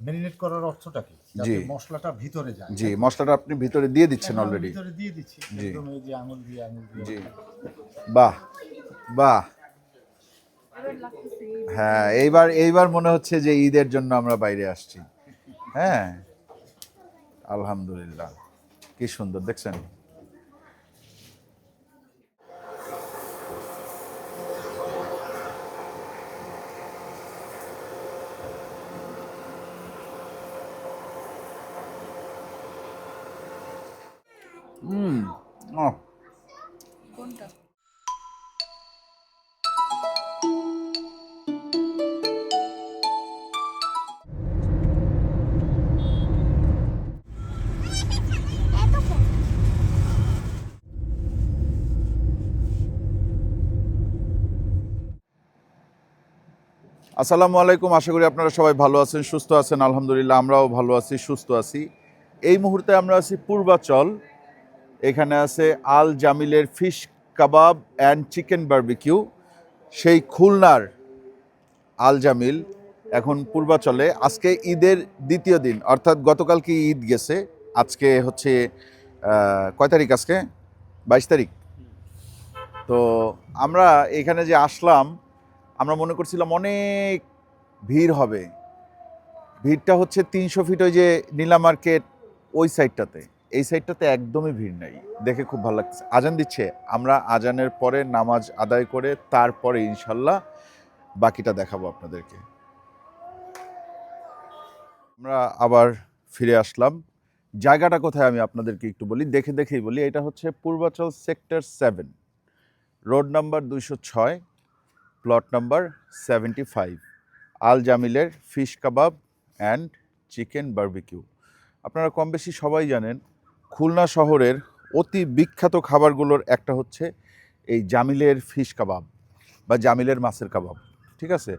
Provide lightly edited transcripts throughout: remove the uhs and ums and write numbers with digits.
Marinate করার অর্থটা কি? জি যাতে মশলাটা ভিতরে যায়। জি, মশলাটা আপনি ভিতরে দিয়ে দিচ্ছেন হ্যাঁ, আমি অলরেডি। ভিতরে দিয়ে দিচ্ছি। জি একদম এই যে আঙুল দিয়ে জি, বাহ বাহ। হ্যাঁ, এইবার মনে হচ্ছে যে ঈদের জন্য আমরা বাইরে আসছি। হ্যাঁ, আলহামদুলিল্লাহ, কি সুন্দর দেখছেন। ও কোনটা? আসসালামু আলাইকুম, আশা করি আপনারা সবাই ভালো আছেন, সুস্থ আছেন। আলহামদুলিল্লাহ, আমরাও ভালো আছি, সুস্থ আছি। এই মুহূর্তে আমরা আছি পূর্বাচল। এখানে আছে আল জামিলের fish kebab and chicken barbecue. সেই খুলনার আল জামিল এখন পূর্বাচলে। আজকে ঈদের দ্বিতীয় দিন, অর্থাৎ গতকালকে ঈদ গেছে, আজকে হচ্ছে কয় তারিখ? আজকে 22 তারিখ। তো আমরা এখানে যে আসলাম, আমরা মনে করছিলাম অনেক ভিড় হবে। ভিড়টা হচ্ছে 300 ফিট ওই যে নীলা মার্কেট ওই সাইডটাতে। এই সাইডটাতে একদমই ভিড় নাই, দেখে খুব ভালো লাগছে। আজান দিচ্ছে, আমরা আজানের পরে নামাজ আদায় করে তারপরে ইনশাল্লাহ বাকিটা দেখাবো আপনাদেরকে। আমরা আবার ফিরে আসলাম। জায়গাটা কোথায় আমি আপনাদেরকে একটু বলি, দেখেই বলি। এটা হচ্ছে Purbachal sector 7, road number 206, plot number 75, Al জামিলের fish kebab and chicken barbecue. আপনারা কম বেশি সবাই জানেন, খুলনা শহরের অতি বিখ্যাত খাবারগুলোর একটা হচ্ছে এই জামিলের ফিশ কাবাব বা জামিলের মাছের কাবাব, ঠিক আছে?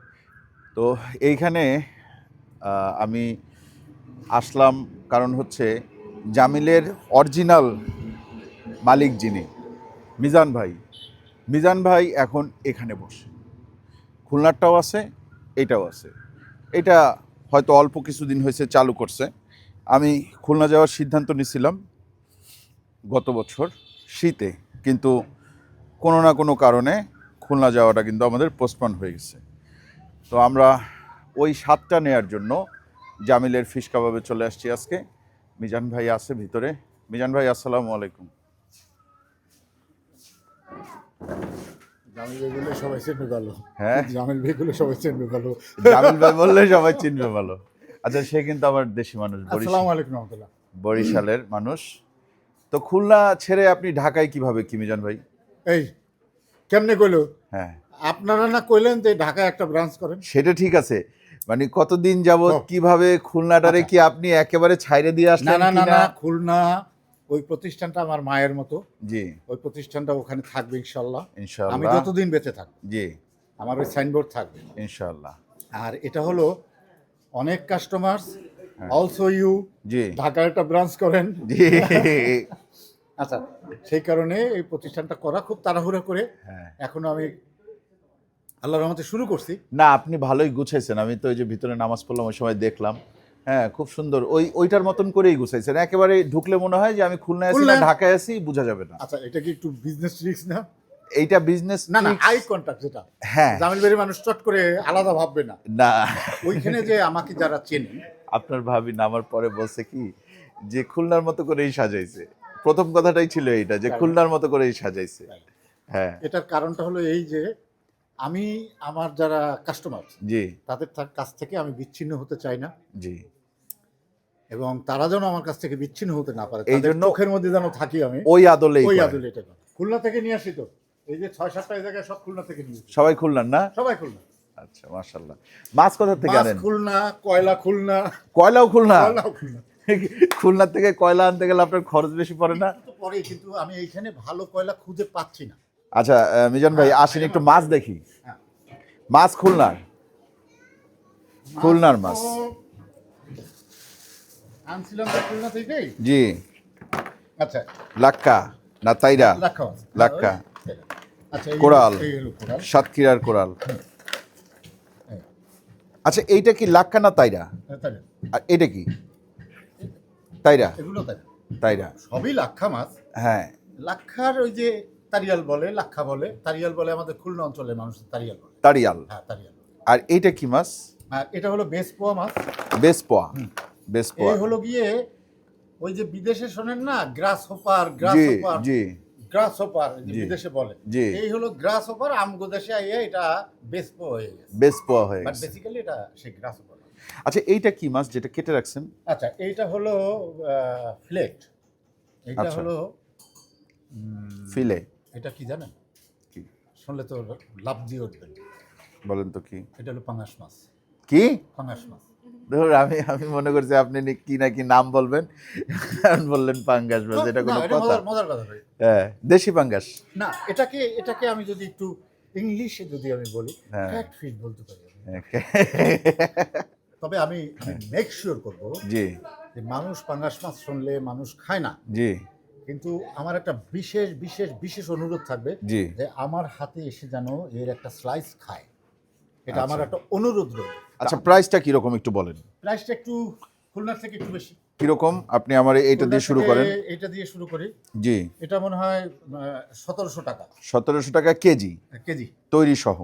তো এইখানে আমি আসলাম কারণ হচ্ছে জামিলের অরিজিনাল মালিক যিনি, মিজান ভাই এখন এখানে বসে। খুলনারটাও আছে, এটাও আছে। এটা হয়তো অল্প কিছুদিন হয়েছে চালু করছে। আমি খুলনা যাওয়ার সিদ্ধান্ত নিয়েছিলাম গত বছর শীতে, কিন্তু কোনো না কোনো কারণে খুলনা যাওয়াটা কিন্তু আমাদের পোস্টপন হয়ে গেছে। তো আমরা ওই স্বাদটা নেয়ার জন্য জামিলের ফিশ কাবাবে চলে আসছি আজকে। মিজান ভাই আছে ভিতরে। মিজান ভাই, আসসালামু আলাইকুম। জামিল ভাইগুলো সবাই চিনবে ভালো। হ্যাঁ, জামিল ভাইগুলো সবাই চিনবে ভালো। জামিল ভাই বললে সবাই চিনবে ভালো। আচ্ছা, সে কিন্তু আমার দেশি মানুষ, আসসালামু আলাইকুম রহমতুল্লাহ। বরিশালের মানুষ। তো খুলনা ছেড়ে আপনি ঢাকায় কিভাবে কি মিজান ভাই? এই কেমনে কইলো? হ্যাঁ, আপনারা না কইলেন যে ঢাকায় একটা ব্রাঞ্চ করেন? সেটা ঠিক আছে, মানে কতদিন যাবত কিভাবে খুলনাটারে কি আপনি একেবারে ছাইরে দিয়ে না আসলেন না না কিনা? না, খুলনা ওই প্রতিষ্ঠানটা আমার মায়ের মতো। জি, ওই প্রতিষ্ঠানটা ওখানে থাকবে ইনশাল্লাহ। আমি ইনশাআল্লাহ। যতদিন বেঁচে থাকবো জি, আমার ওই সাইনবোর্ড থাকবে। ইনশাআল্লাহ। আর এটা হলো অনেক কাস্টমার হ্যাঁ। অলসো ইউ জি ঢাকায় একটা ব্রাঞ্চ করেন। জি। আচ্ছা, সেই কারণে এই প্রতিষ্ঠানটা করা খুব তাড়াহুড়া করে হ্যাঁ, এখনো আমি আল্লাহর রহমতে শুরু করছি। না আপনি ভালোই গুছাইছেন, আমি তো ওই যে ভিতরে নামাজ পড়লাম ওই সময় দেখলাম। হ্যাঁ, খুব সুন্দর, ওইটার মতন করেই গুছাইছেন। একেবারে ঢুকলে মনে হয় যে আমি খুলনায় আছি না ঢাকায় আছি, বোঝা যাবে না। আচ্ছা, এটা কি একটু বিজনেস ট্রিক্স না? এইটা বিজনেস না না, আই কন্টাক্ট যেটা। হ্যাঁ, জামিল ভাইয়ের মানুষ চট করে আলাদা ভাববে না। না ওইখানে যে আমাকে যারা চেনে, আপনার ভাবি নামার পরে বলছে কি যে খুলনার মতো করেই সাজাইছে। প্রথম কথাটাই ছিল এইটা যে খুলনার মতো করেই সাজাইছে। হ্যাঁ, এটার কারণটা হলো এই যে আমি আমার যারা কাস্টমার জি তাদের কাছ থেকে আমি বিচ্ছিন্ন হতে চাই না, জি, এবং তারা যেন আমার কাছ থেকে বিচ্ছিন্ন হতে না পারে। এই তাদের জন্য চোখের মধ্যে যেন থাকি আমি ওই আদলেই ওই করে। আদলে। এটা খুলনা থেকে নিয়ে আসি তো, এই যে 6-7টা জায়গায় সব খুলনা থেকে নিয়ে আসি। সবাই খুলনার না? সবাই খুলনা। আচ্ছা, মাশাআল্লাহ। মাছ কোথা থেকে মাছ আনেন? খুলনা, কয়লা খুলনা। কয়লাও খুলনা? কয়লাও খুলনা। খুলনা থেকে কয়লা আনতে গেলে আপনার খরচ বেশি পড়ে না? একটু তো পরে, কিন্তু আমি এইখানে ভালো কয়লা খুঁজে পাচ্ছি না। আচ্ছা, মিজান ভাই আসেন একটু মাছ দেখি। হ্যাঁ। মাছ খুলনার মাছ। তো আনছিলাম তো খুলনা থেকেই। জি, আচ্ছা, লাক্কা না তাইরা? লাক্ষা। লাক্কা, আচ্ছা, কোরাল, এই হলো কোরাল। সাতক্ষীরার কোরাল। হ্যাঁ, আচ্ছা, এইটা কি লাক্কা না তাইরা? তাই না? আর এটা কি তাইরা? এগুলো তাই তাইরা সবই লাক্ষা মাছ। হ্যাঁ। লাক্ষার ওই যে তারিয়াল বলে, লাক্ষা বলে, তারিয়াল বলে আমাদের খুলনা অঞ্চলের মানুষ তারিয়াল বলে। তারিয়াল। হ্যাঁ, তারিয়াল। আর এইটা কি মাছ? আর এটা হলো বেসপোয়া মাছ। বেসপোয়া। বেসপোয়া এই হলো গিয়ে ওই যে বিদেশে শোনেন না গ্রাস হোপার, জি জি গ্রাস হোপার জি। বিদেশে বলে, জি। এই হলো গ্রাস হোপার। আমগো দেশে আইয়া এটা বেসপোয়া হয়ে গেছে। বেসপোয়া হয়ে বাট গেছে। বেসিক্যালি এটা সেই গ্রাস হোপার। আচ্ছা এইটা কি মাছ যেটা কেটে রাখছেন? আচ্ছা, এইটা হলো ফ্লেট। এটা আচ্ছা। হলো ফিলে। এটা কি জানেন? কি? শুনলে তো লাভ দিয়ে উঠবেন। বলেন তো কি? এটা হলো পাঙাশ মাছ। কি? পাঙাশ মাছ। ধর আমি আমি মনে করছি আপনি কি নাকি নাম বলবেন, কারণ বললেন পাঙ্গাস মাছ, এটা কোনো না, এটা কথা? মজার কথা ভাই। হ্যাঁ, দেশি পাঙ্গাস। না, এটাকে আমি যদি একটু ইংলিশে যদি আমি বলি, হ্যাঁ। ক্যাট ফিশ বলতে পারি আমি। তবে আমি মেক শিওর করব জি যে মানুষ পাঙ্গাস মাছ শুনলে মানুষ খায় না, জি কিন্তু আমার একটা বিশেষ বিশেষ বিশেষ অনুরোধ থাকবে জি। যে আমার হাতে এসে যেন এর একটা স্লাইস খায়। এটা আমার আচ্ছা। একটা অনুরোধ রইল। আচ্ছা প্রাইসটা কিরকম একটু বলেন? প্রাইসটা একটু খুলনার থেকে একটু বেশি। কিরকম? আপনি আমার এইটা দিয়ে শুরু করেন। এটা দিয়ে শুরু করি। জি। এটা মনে হয় 1700 টাকা 1700 টাকা কেজি কেজি তৈরি সহ।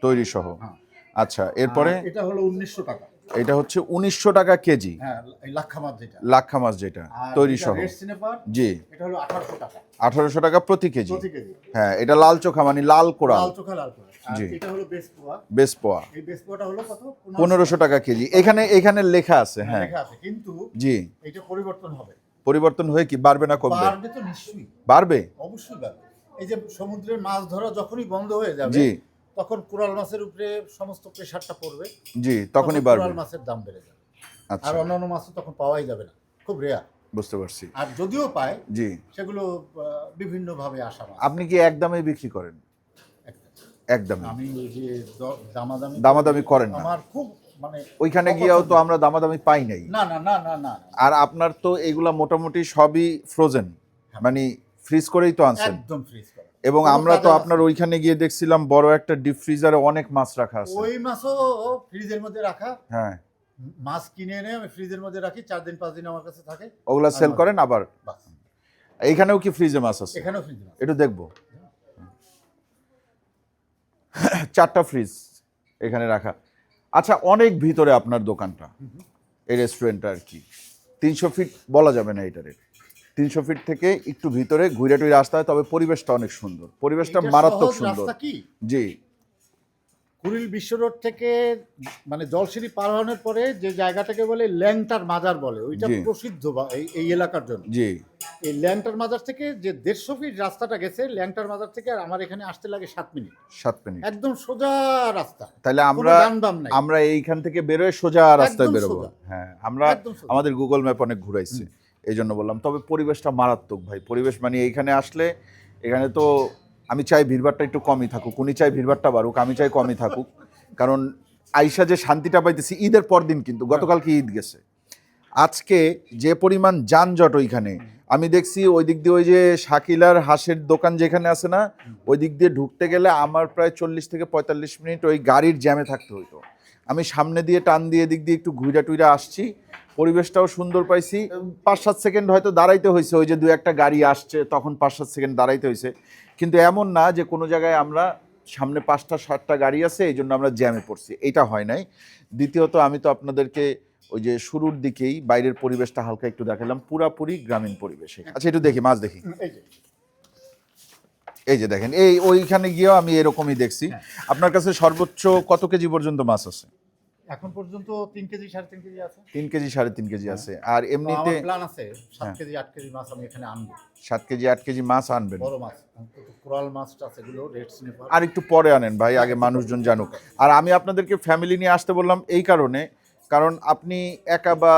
তৈরি সহ। হ্যাঁ। আচ্ছা এরপরে আর এটা হলো 1900 টাকা। এটা হচ্ছে 1900 টাকা কেজি। হ্যাঁ, এই লাক্ষা মাছ যেটা। লাক্ষা মাছ যেটা আর তৈরি এটা সহ। রেড স্নেপার, জি। এটা হলো 1800 টাকা। 1800 টাকা প্রতি কেজি। প্রতি কেজি। হ্যাঁ, এটা লাল চোখা মানে লাল কোরাল। লাল চোখা লাল কোরাল। আর জি। এটা হলো বেসপোয়া। বেসপোয়া এই বেসপোয়াটা হলো কত? 1500 টাকা কেজি। এখানে লেখা আছে। হ্যাঁ লেখা আছে, কিন্তু জি। এটা পরিবর্তন হবে। পরিবর্তন হয়ে কি বাড়বে না কমবে? বাড়বে তো নিশ্চয়ই। বাড়বে। অবশ্যই বাড়বে। এই যে সমুদ্রের মাছ ধরা যখনই বন্ধ হয়ে যাবে, জি তখন কোরাল মাছের উপরে সমস্ত প্রেসারটা পড়বে, জি, তখনই তখন বাড়বে। কোরাল মাছের দাম বেড়ে যাবে। আচ্ছা আর অন্যান্য মাছ তো তখন পাওয়াই যাবে না, খুব রেয়ার। বুঝতে পারছি। আর যদিও পায়, জি। সেগুলো বিভিন্নভাবে আসা মাছ। আপনি কি একদমে বিক্রি করেন? একদমে? আমি ওই যে দামাদামি দামাদামি করেন না? আমার খুব মানে ওইখানে গিয়েও তো আমরা দামাদামি পাই নাই। না না না না না, আর আপনার তো এগুলা মোটামুটি সবই ফ্রোজেন, মানে ফ্রিজ করেই তো আনছেন। একদম ফ্রিজ করা। এবং কোনো আমরা তো কাঁচা আপনার মাছ ওইখানে গিয়ে দেখছিলাম বড় একটা ডিপ ফ্রিজারে অনেক মাছ রাখা আছে। ওই মাছও ফ্রিজের মধ্যে রাখা। হ্যাঁ, মাছ কিনে এনে আমি ফ্রিজের মধ্যে রাখি, 4 দিন 5 দিন আমার কাছে থাকে। ওগুলা সেল করেন আবার? বাস। এইখানেও কি ফ্রিজে মাছ আছে? এখানেও ফ্রিজ মাছ। একটু দেখবো। 4টা ফ্রিজ এখানে রাখা। আচ্ছা, অনেক ভিতরে আপনার দোকানটা, এই রেস্টুরেন্টটা আর কি 300 ফিট বলা যাবে না এটারে। 300 ফিট থেকে একটু ভিতরে ঘুরে টুরে আসতে হয়, তবে পরিবেশটা অনেক সুন্দর, পরিবেশটা এটা মারাত্মক সহজ সুন্দর। রাস্তা কি? জি কুড়িল বিশ্ব রোড থেকে মানে জলসিঁড়ি পার হওয়ার পরে যে জায়গাটাকে বলে ল্যাংটার মাজার বলে, ওইটা জি। প্রসিদ্ধ এই এলাকার জন্য। জি এই ল্যাংটার মাজার থেকে যে 150 ফিট রাস্তাটা গেছে, ল্যাংটার মাজার থেকে আর আমার এখানে আসতে লাগে 7 মিনিট। 7 মিনিট। একদম সোজা রাস্তা। তাহলে কোনো ডান বাম নাই। আমরা এইখান থেকে বেরোয় সোজা রাস্তায় একদম বেরোবো। সোজা। হ্যাঁ, আমরা একদম সোজা। আমাদের গুগল ম্যাপ অনেক ঘুরাইছি, এই জন্য বললাম। তবে পরিবেশটা মারাত্মক ভাই। পরিবেশ মানে এইখানে আসলে, এখানে তো আমি চাই ভিড়ভাড়টা একটু কমই থাকুক, উনি চাই ভিড়ভাড়টা বাড়ুক, আমি চাই কমই থাকুক। কারণ আইসা যে শান্তিটা পাইতেছি, ঈদের পর দিন কিন্তু গতকালকে ঈদ গেছে, আজকে যে পরিমাণ যানজট ওইখানে আমি দেখছি। ওই দিক দিয়ে ওই যে শাকিলার হাঁসের দোকান যেখানে আছে না, ওই দিক দিয়ে ঢুকতে গেলে আমার প্রায় 40 থেকে 45 মিনিট ওই গাড়ির জ্যামে থাকতে হইতো। আমি সামনে দিয়ে টান দিয়ে দিক দিয়ে একটু ঘুরে টুইরা আসছি, পরিবেশটাও সুন্দর পাইছি। 5-7 সেকেন্ড হয়তো দাঁড়াইতে হয়েছে, ওই যে 2-1টা গাড়ি আসছে তখন 5-7 সেকেন্ড দাঁড়াইতে হয়েছে। কিন্তু এমন না যে কোনো জায়গায় আমরা সামনে 5টা-7টা গাড়ি আছে এই জন্য আমরা জ্যামে পড়ছি, এটা হয় নাই। দ্বিতীয়ত আমি তো আপনাদেরকে ওই যে শুরুর দিকেই বাইরের পরিবেশটা হালকা একটু দেখালাম, পুরাপুরি গ্রামীণ পরিবেশে। আচ্ছা একটু দেখি মাছ দেখি। এই যে দেখেন, এই ওইখানে গিয়েও আমি এরকমই দেখছি। আপনার কাছে সর্বোচ্চ কত কেজি পর্যন্ত মাছ আছে? এখন পর্যন্ত 3 কেজি 3.5 কেজি আছে। 3 কেজি 3.5 কেজি আছে। আর এমনিতে আমার প্ল্যান আছে 7 কেজি 8 কেজি মাছ আমি এখানে আনবো। 7 কেজি 8 কেজি মাছ আনবেন? বড় মাছ, কোরাল মাছটা আছে, এগুলো রেড স্নেপার। আর একটু পরে আনেন ভাই, আগে মানুষজন জানুক। আর আমি আপনাদেরকে ফ্যামিলি নিয়ে আসতে বললাম এই কারণে, কারণ আপনি একা বা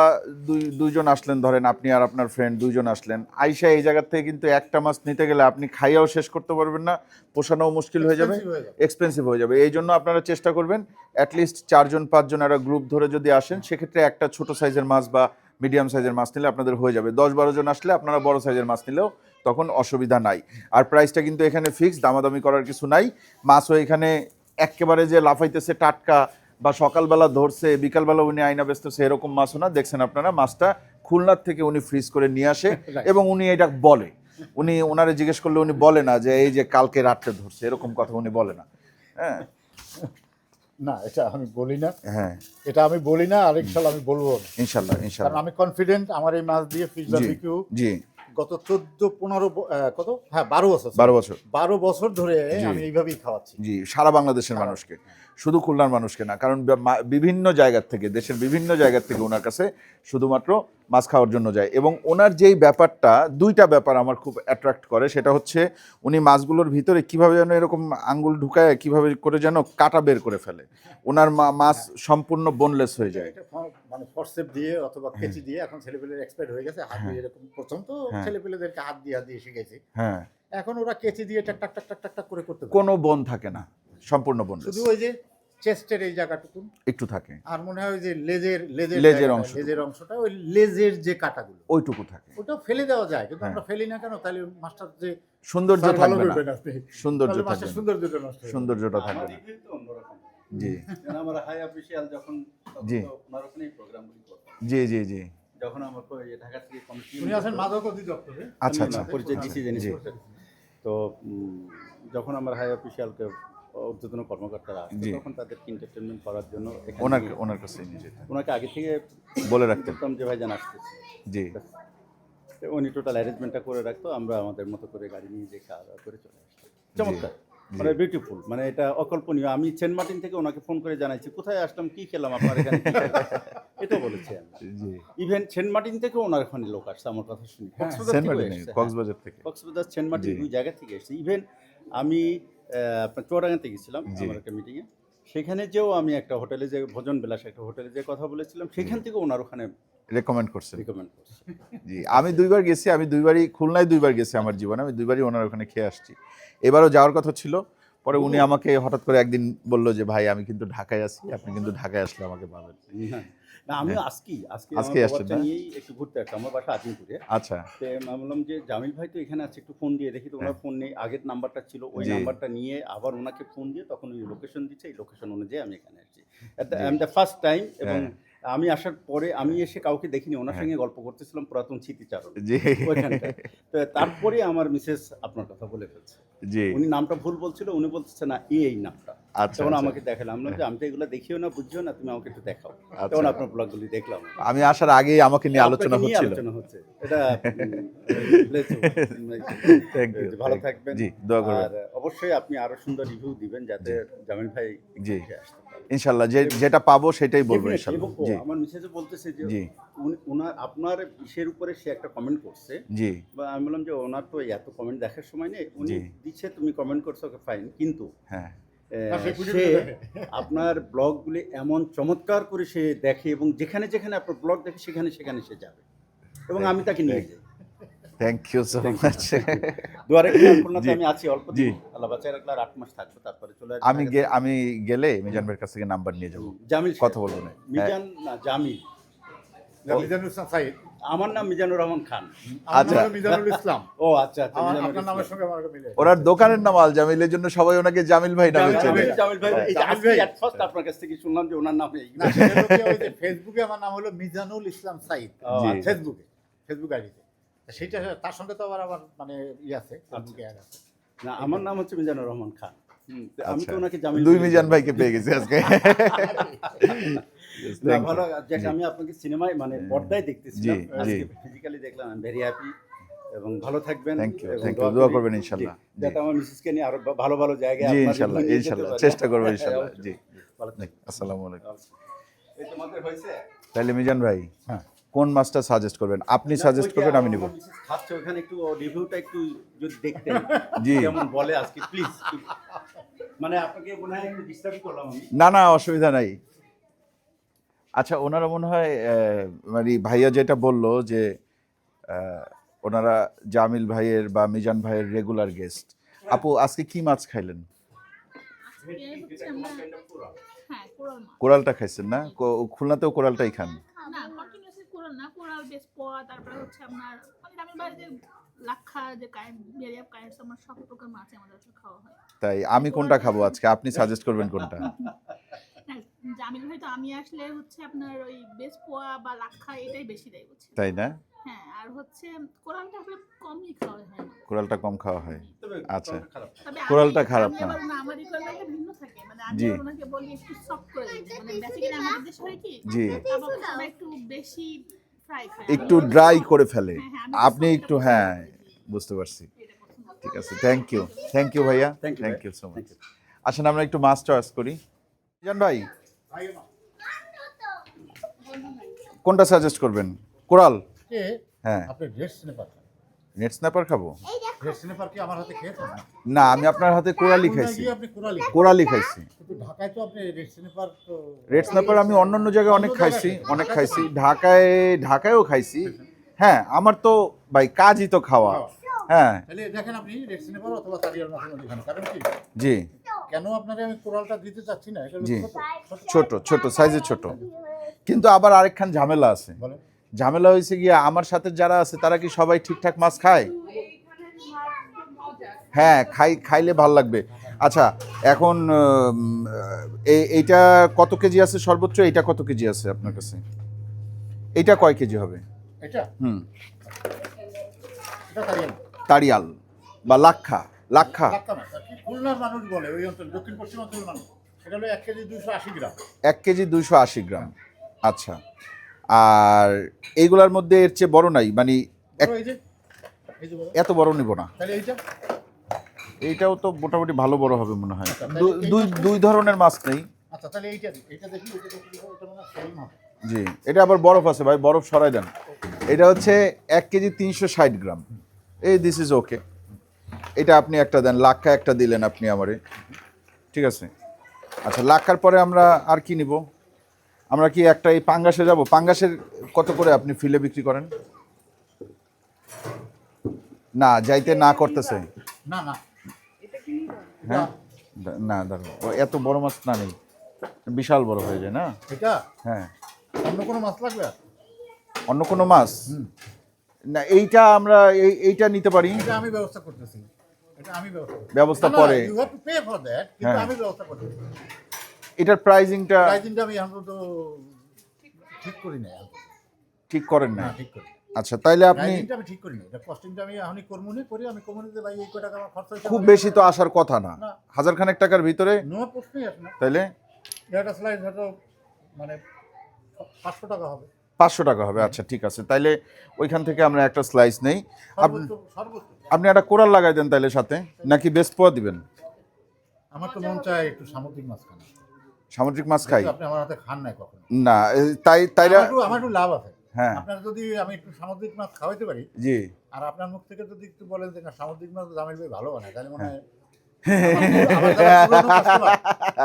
দুইজন আসলেন, ধরেন আপনি আর আপনার ফ্রেন্ড 2জন আসলেন, আইসা এই জায়গার থেকে কিন্তু একটা মাছ নিতে গেলে আপনি খাইয়াও শেষ করতে পারবেন না, পোষানোও মুশকিল হয়ে যাবে, এক্সপেন্সিভ হয়ে যাবে। এই জন্য আপনারা চেষ্টা করবেন অ্যাটলিস্ট 4-5জন একটা গ্রুপ ধরে যদি আসেন, সেক্ষেত্রে একটা ছোট সাইজের মাছ বা মিডিয়াম সাইজের মাছ নিলে আপনাদের হয়ে যাবে। 10-12 জন আসলে আপনারা বড় সাইজের মাছ নিলেও তখন অসুবিধা নাই। আর প্রাইসটা কিন্তু এখানে ফিক্স, দামাদামি করার কিছু নাই। মাছও এখানে একেবারে যে লাফাইতেছে টাটকা বা সকালবেলা ধরছে বিকালবেলা উনি আইনা বেচতেছে এরকম মাছও না। দেখছেন আপনারা মাছটা খুলনার থেকে উনি ফ্রিজ করে নিয়ে আসে Right. এবং উনি এটা বলে, উনি ওনারে জিজ্ঞেস করলে উনি বলে না যে এই যে কালকে রাত্রে ধরছে, এরকম কথা উনি বলে না। হ্যাঁ না, এটা আমি বলি না, হ্যাঁ এটা আমি বলি না, আর ইনশাল্লাহ আমি বলবো না। ইনশাল্লাহ কারণ ইনশাল্লাহ। আমি কনফিডেন্ট আমার এই মাছ দিয়ে ফিশ জি বারবিকিউ জি গত 14-15 কত, হ্যাঁ 12 বছর, 12 বছর 12 বছর ধরে জি। আমি এইভাবেই খাওয়াচ্ছি। জি, সারা বাংলাদেশের মানুষকে, শুধু খুলনার মানুষকে না, কারণ বিভিন্ন জায়গার থেকে, দেশের বিভিন্ন জায়গার থেকে ওনার কাছে শুধুমাত্র মাছ খাওয়ার জন্য যায়। এবং ওনার যেই ব্যাপারটা, দুইটা ব্যাপার আমার খুব অ্যাট্রাক্ট করে, সেটা হচ্ছে উনি মাছগুলোর ভিতরে কিভাবে যেন এরকম আঙ্গুল ঢুকায় কিভাবে করে যেন কাটা বের করে ফেলে, ওনার মাছ সম্পূর্ণ বোনলেস হয়ে যায়। এটা মানে ফরসেপ দিয়ে অথবা কেচি দিয়ে, এখন ছেলেপেলের এক্সপার্ট হয়ে গেছে, হাত দিয়ে এরকম, প্রথম তো হ্যাঁ। ছেলেপেলেদেরকে হাত দিয়ে শিখেছি, হ্যাঁ, এখন ওরা কেচি দিয়ে টাক টাক টাক টাক টাক টাক করে করতে পারে। কোনো বোন থাকে না, সম্পূর্ণ বোনলেস, শুধু ওই যে চেস্টের এই জায়গাটুকু একটু থাকে, আর মনে হয় ওই যে লেজের লেজের জায়গাটা, অংশটুকু। লেজের অংশটা, ওই লেজের যে কাটাগুলো ওইটুকু থাকে। ওটাও ফেলে দেওয়া যায়, কিন্তু হ্যাঁ। আমরা ফেলি না কেন? তাহলে মাছটার যে সৌন্দর্য স্যার ভালো থাকবে না, করবেন আপনি, সৌন্দর্য তাহলে থাকবে মাছটার না, সৌন্দর্যটা নষ্ট হয়ে যাবে। সৌন্দর্যটা থাকবে আমার না। রিভিউ তো অন্যরকম। জি যেন আমার হাই অফিসিয়াল যখন জি। ওনার ওখানেই প্রোগ্রামগুলি করতাম। জি জি জি যখন আমার ঢাকা থেকে কমিটি উনি আছেন মাদক অধিদপ্তরে। আচ্ছা আচ্ছা পরিচয় দিচ্ছি জিনিস জি। তো যখন আমার হাই অফিসিয়ালকে ঊর্ধ্বতন কর্মকর্তারা আসতো, জি। তখন তাদেরকে এন্টারটেনমেন্ট করার জন্য এখানে ওনার কাছে নিয়ে যেতে ওনাকে আগে থেকে বলে রাখতেন। বলতাম যে ভাইজান আসতেছি। জি তো উনি টোটাল অ্যারেঞ্জমেন্টটা করে রাখতো, আমরা আমাদের মতো করে গাড়ি নিয়ে যে খাওয়া দাওয়া করে চলে আসতাম। চমৎকার, মানে বিউটিফুল, মানে এটা অকল্পনীয়। আমি সেন্ট মার্টিন থেকে ওনাকে ফোন করে জানাইছি কোথায় আসলাম, কি খেলাম আপনার এখানে, কি খেলাম? এটা বলেছি আমি। জি। ইভেন সেন্ট মার্টিন থেকে ওনার ওখানে লোক আসছে আমার কথা শুনি, কক্সবাজার সেন্ট থেকেও মার্টিনে, এসছে, হ্যাঁ। কক্সবাজার থেকে। কক্সবাজার সেন্ট মার্টিন জি। দুই জায়গা থেকে এসেছে। ইভেন আমি আপনার চুয়াডাঙ্গাতে গেছিলাম জি। আমার একটা মিটিংয়ে, সেখানে যেও আমি একটা হোটেলে যে ভোজন বিলাস একটা হোটেলে যে কথা বলেছিলাম, সেখান থেকে ওনার ওখানে রেকমেন্ড করছেন। রিকমেন্ড করছে। জি, আমি দুইবার গেছি, আমি দুইবারই খুলনায় দুইবার গেছি আমার জীবনে, আমি দুইবারই ওনার ওখানে খেয়ে আসছি। এবারও যাওয়ার কথা ছিল, পরে উনি আমাকে হঠাৎ করে একদিন বললো যে ভাই আমি কিন্তু ঢাকায় আছি, আপনি কিন্তু ঢাকায় আসলে আমাকে পাবেন। হ্যাঁ, না আমিও আজকেই আজকেই আমার আসছেন বাচ্চা না? নিয়েই একটু ঘুরতে আসলাম, আমার বাসা আজিমপুরে। আচ্ছা তো আমি বললাম যে জামিল ভাই তো এখানে আছে, একটু ফোন দিয়ে দেখি। তো ওনার ফোন নেই, আগের নাম্বারটা ছিল, ওই জি। নাম্বারটা নিয়ে আবার ওনাকে ফোন দিয়ে তখন ওই লোকেশন দিচ্ছে, এই লোকেশন অনুযায়ী আমি এখানে আসছি। জি। আমি দ্য ফার্স্ট টাইম, এবং হ্যাঁ। আমি আসার পরে আমি এসে কাউকে দেখিনি, ওনার হ্যাঁ। সঙ্গে গল্প করতেছিলাম পুরাতন স্মৃতিচারণ জি ওইখানটায়। তো তারপরে আমার মিসেস আপনার কথা বলে ফেলছে, জি উনি নামটা ভুল বলছিল, উনি বলতেছে না এই নামটা। আচ্ছা তখন আচ্ছা। আমাকে দেখালাম, আমি বললাম যে আমি তো এগুলো দেখিও না, বুঝিও না, তুমি আমাকে একটু দেখাও। আচ্ছা। তখন আপনার ব্লগগুলি দেখলাম, আমি আসার আগেই আমাকে নিয়ে আলোচনা আপনাকে নিয়ে হচ্ছিল। আলোচনা হচ্ছে। এটা bless you. Thank you. ভালো থাকবেন। জি, দোয়া করবেন। আর অবশ্যই আপনি আরো সুন্দর রিভিউ দিবেন যাতে জামিল ভাই জি। উঠে আসতে পারে। ইনশাল্লাহ যেটা পাবো সেটাই বলবো Definitely, ইনশাল্লাহ। এবং জি আমার মিসেসও বলতেছে যে জি ওনার আপনার ইসের উপরে সে একটা কমেন্ট করছে, জি বা আমি বললাম যে ওনার তো এত কমেন্ট দেখার সময় নেই, উনি জি। দিচ্ছে, তুমি কমেন্ট করছো, ওকে ফাইন, কিন্তু হ্যাঁ না, সে খুঁজে সে খুঁজে দেখে। আপনার ব্লগগুলি এমন চমৎকার করে সে দেখে, এবং যেখানে যেখানে আপনার ব্লগ দেখে সেখানে সেখানে সে যাবে, এবং আমি তাকে নিয়ে যাই। Thank you so much. দুয়ারে খুলনাতে জি। আমি আছি অল্প জি। দিন, আল্লাহ বাঁচায় রাখলে আর 8 মাস থাকবো, তারপরে চলে আসবো আমি গেলে মিজান ভাইয়ের কাছ থেকে নাম্বার নিয়ে যাবো, জামিল কথা বলবো না। মিজান না জামিল, মিজানুল ইসলাম সাইদ, আমার নাম মিজানুর রহমান খান। আমার আচ্ছা। নাম হলো মিজানুল ইসলাম। ও আচ্ছা আচ্ছা, মিজানুর আপনার নামের ইসলাম। সঙ্গে আমার মিলে। ওনার দোকানের নাম আল জামিলের জন্য সবাই ওনাকে জামিল ভাই নামে চেনে। জামিল ভাই, এই যে জামিল আজকে ভাই। at first আপনার কাছ থেকে শুনলাম যে ওনার নাম এই। না, সেটা হলো কি, ওই যে ফেসবুকে আমার নাম হলো মিজানুল ইসলাম সাইদ, জি। ফেসবুক আইডিতে। সেটা তার সঙ্গে তো আবার মানে আছে, ফেসবুকে অ্যাড আছে। না, আমার নাম হচ্ছে মিজানুর রহমান খান। তো আমি তো আচ্ছা। ওনাকে জামিল দুই বলে মিজান ডাকি। ভাইকে পেয়ে গেছি আজকে। Yes, না, thank you. ভালো, যাক আমি আপনাকে সিনেমায় মানে পর্দায় দেখতেছিলাম, জি, আজকে জি। ফিজিক্যালি দেখলাম, আমি ভেরি হ্যাপি, এবং ভালো থাকবেন। Thank you, এবং thank you. দোয়া করি করবেন ইনশাল্লাহ। যে যাতে আমার মিসেসকে নিয়ে আরো ভালো ভালো জায়গায় জি আপনার ইনশাল্লাহ review নিয়ে যেতে ইনশাল্লাহ পারি। চেষ্টা করবো হ্যাঁ, ইনশাল্লাহ। অবশ্যই। জি ভালো থাকবেন। আসসালামু আলাইকুম। এই তোমাদের হয়েছে? তাহলে মিজান ভাই হ্যাঁ। কোন মাছটা সাজেস্ট করবেন? আপনি সাজেস্ট ওই যে করবেন, আমি নিব। আমার মিসেস খাচ্ছে ওখানে, একটু রিভিউটা একটু যদি দেখতেন, জি। কেমন বলে আজকে প্লিজ। মানে আপনাকে মনে হয় একটু ডিস্টার্ব করলাম আমি। না না অসুবিধা নাই। আচ্ছা, ওনারা মনে হয় মানে ভাইয়া যেটা বললো যে ওনারা জামিল ভাইয়ের বা মিজান ভাইয়ের রেগুলার গেস্ট। আপু আজকে কি মাছ খাইলেন? আজকে হচ্ছে আমরা হ্যাঁ কোরাল মাছ। কোরালটা খাইছেন না? খুলনাতেও কোরালটাই খান? না কন্টিনিউয়াসলি কোরাল না, কোরাল বেশ পোয়া, তারপরে হচ্ছে আপনার মানে জামিল ভাই যে লাক্ষা যে বেরিয়া কায়েস আমার সব প্রকার মাছ আমাদের আসলে খাওয়া হয়। তাই আমি কোনটা খাবো আজকে, আপনি সাজেস্ট করবেন কোনটা? না, জামিল ভাই তো আমি আসলে হচ্ছে আপনার ওই বেসপোয়া বা লাক্ষা এটাই বেশি দেয় বুঝছেন। তাই না? হ্যাঁ, আর হচ্ছে কোরালটা আসলে কমই খাওয়া হয় না। কোরালটা কম খাওয়া হয়। তবে আচ্ছা। কোরালটা খারাপ না। তবে কোরালটা খারাপ আমি না। আবার না, আমার কোরালটা একটা ভিন্ন থাকে। মানে আমি জি। ওনাকে বলি একটু সফট করে দিতে। মানে বেসিক্যালি আমাদের দেশে হয় কি? জি। আবার সবাই একটু বেশি ফ্রাই খায়। একটু ড্রাই করে ফেলে, হ্যাঁ, হ্যাঁ, আপনি soft একটু, টা হ্যাঁ পছন্দ করি। বুঝতে পারছি। এটা পছন্দ করি। ঠিক আছে, থ্যাংক ইউ ভাইয়া, Thank you, থ্যাংক ভাই। You so much. Thank you. আসেন আমরা একটু মাছ চয়েস করি। জান ভাই কোনটা সাজেস্ট করবেন? কোরাল? কে হ্যাঁ, আপনি রেড স্ন্যাপার নেট স্ন্যাপার খাবো? রেড স্ন্যাপার কি আমার হাতে খেয়েছেন না? না, আমি আপনার হাতে কোরালি খুলনায় খাইছি, গিয়ে আপনি কোরালি কোরালি খাইছি। কিন্তু ঢাকায় তো আপনি রেড স্ন্যাপার তো রেড স্ন্যাপার আমি অন্য জায়গায় অনেক অন্য খাইছি, জায়গায় অনেক খাইছি, ঢাকায়ও খাইছি। হ্যাঁ, আমার তো ভাই কাজই তো খাওয়া। হ্যাঁ তাহলে দেখেন আপনি রেড স্ন্যাপার অথবা তারিয়ার মাছের মধ্যে খান। কারণ কি জি কেন আপনাকে আমি কোরালটা দিতে চাচ্ছি না, এটা হলো জি, ছোট। ছোট সাইজে ছোট। কিন্তু আবার আরেকখান ঝামেলা আছে। বলেন ঝামেলা হয়েছে গিয়া আমার সাথে যারা আছে তারা কি সবাই ঠিকঠাক মাছ খায়? হ্যাঁ, খাইলে ভাল লাগবে। আচ্ছা, এখন এইটা কত কেজি আছে সর্বোচ্চ? এইটা কত কেজি আছে আপনার কাছে? এইটা কয় কেজি হবে? এটা হুম, এটা তারিয়াল তাড়িয়াল বা লাক্ষা? লাক্ষা লাক্কা মাছ আর কি খুলনার মানুষ বলে, ওই অঞ্চল দক্ষিণ পশ্চিম অঞ্চলের মানুষ। এটা হলো 1 কেজি 280 গ্রাম। 1 কেজি 280 গ্রাম। আচ্ছা, আর এইগুলার মধ্যে এর চেয়ে বড় নাই, মানে বড় এই যে বড়। এত বড় নিব না। তাহলে এইটা এইটাও তো মোটামুটি ভালো বড় হবে মনে হয়। আচ্ছা, তাহলে এই দুই ধরনের মাছ নেই? আচ্ছা তাহলে এইটা দেখি এটা মানে সেম হবে। জি, এটা আবার বরফ আছে ভাই, বরফ সরাই দেন। এটা হচ্ছে 1 কেজি 360 গ্রাম। এই দিস ইজ ওকে। এটা আপনি একটা দেন, লাক্ষা একটা দিলেন আপনি আমারে, ঠিক আছে। আচ্ছা, লাক্ষার পরে আমরা আর কি নিব? আমরা কি একটা এই পাঙ্গাসে যাব? পাঙ্গাসের কত করে আপনি ফিলে বিক্রি করেন? না, যাইতে না করতেছে। না না হ্যাঁ, না দাঁড়ান, এত বড় মাছ না নেই, বিশাল বড় হয়ে যায় না? এটা হ্যাঁ, অন্য কোনো মাছ লাগবে আর? অন্য কোনো মাছ না, এইটা আমরা এইটা নিতে পারি। এটা আমি ব্যবস্থা করতেছি, এটা আমি ব্যবস্থা পরে। You have to pay for that, কিন্তু হ্যাঁ। আমি ব্যবস্থা করতেছি। এটার প্রাইজিংটা প্রাইসিংটা আমি এখন তো ঠিক করি না, ঠিক করেন না? ঠিক করি আচ্ছা, তাইলে আপনি প্রাইসিংটা আমি ঠিক করি না, এটা কস্টিংটা আমি এখনই কর্মনি করি। আমি কমিউনিতে ভাই এই কয় টাকা আমার খরচ হয়েছে, খুব বেশি তো আসার কথা না, না। 1000 খানেক টাকার ভিতরে। নো প্রশ্নই আসে না। তাইলে একটা স্লাইস হয়তো মানে 500 টাকা হবে 500 টাকা হবে। আচ্ছা ঠিক আছে, তাইলে ওইখান থেকে আমরা একটা স্লাইস নেই। সর্বোচ্চ। আপনি একটা কোরাল লাগাই দেন তাইলে সাথে, নাকি বেশ পোয়া দিবেন? আমার তো মন চায় একটু সামুদ্রিক মাছ খান। সামুদ্রিক মাছ খাই আপনি আমার হাতে খান নাই কখনো। না, তাইলে আমার একটু লাভ আছে। হ্যাঁ আপনার যদি আমি একটু সামুদ্রিক মাছ খাওয়াইতে পারি, জি। আর আপনার মুখ থেকে যদি একটু বলেন যে না সামুদ্রিক মাছ জামিল ভাই ভালো বানায়, তাহলে মনে হয়